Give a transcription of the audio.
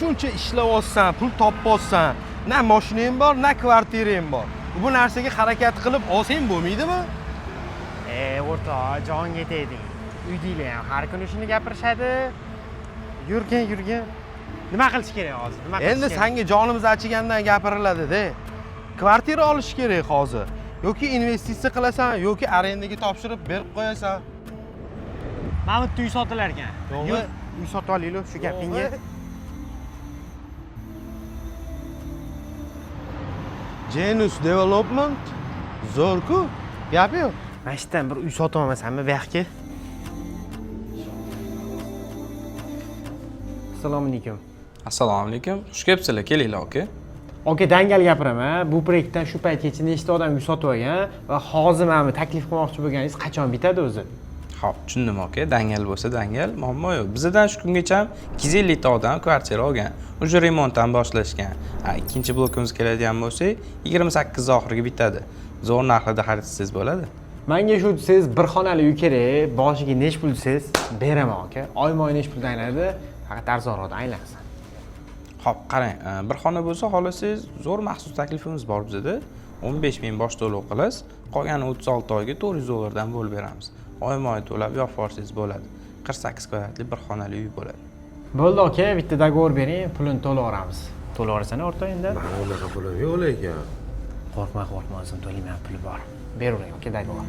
shuncha ishlayapsan, pul topyapsan, na mashinang bor, na kvartirang bor. Bu narsaga harakat qilib olsang bo'lmaydimi? O'rtoq, jonga tegding. Uydagilar ham har kuni shuni gapirishadi. Yurgin. Nima qilish kerak hozir? Endi senga jonimiz achigandan gapiriladi-da. Kvartira olish kerak hozir. Yoki investitsiya qilasan, yoki arendaga topshirib berib qo'yasan. Mana bu uy sotilar ekan. Yur, uy sotib olaylik shu gapingga. Genus Development zo'r-ku. Gap yo'q. Mana shundan bir uy sotib olmasammi bu yoqqa? Assalomu alaykum. Assalomu alaykum. Xush kelibsizlar, kelinglar aka. Aka, dangal gapiraman. Bu proyektdan shu paytgacha nechta odam uy sotib olgan va hozir mana bu taklif qilmoqchi bo'lganingiz qachon bitadi o'zi? Xo'p, tushundim aka. Dangal bo'lsa dangal, muammo yo'q. Bizdan shu kungacha 250 ta odam kvartira olgan. Uje remontdan boshlashgan. Ikkinchi blokimiz keladigan bo'lsak, 28 oxiriga bitadi. Zo'r narxlarda xarid qilsangiz bo'ladi. Menga shu desangiz bir xonali uy kerak, boshiga nech pul desangiz beraman aka. Oyma-oy nech pul aylanadi, faqat arzonroq aylansin. Xo'p, qarang, bir xona bo'lsa, xohlasangiz zo'r maxsus taklifimiz bor bizda. 15 ming bosh to'lov qilasiz, qolgani 36 oyga 400 dollardan bo'lib beramiz. Oyma-oy to'lab yo'q forsangiz bo'ladi. 48 kvadratli bir xonali uy bo'ladi. Bo'ldi aka, bitta dogovor bering, pulini to'lab olamiz. To'lab olasan o'rtoq endi? Mana unaqa pulim yo'q lekin. Qo'rqma, o'zim to'layman, puli bor. Beravering aka, dogovor.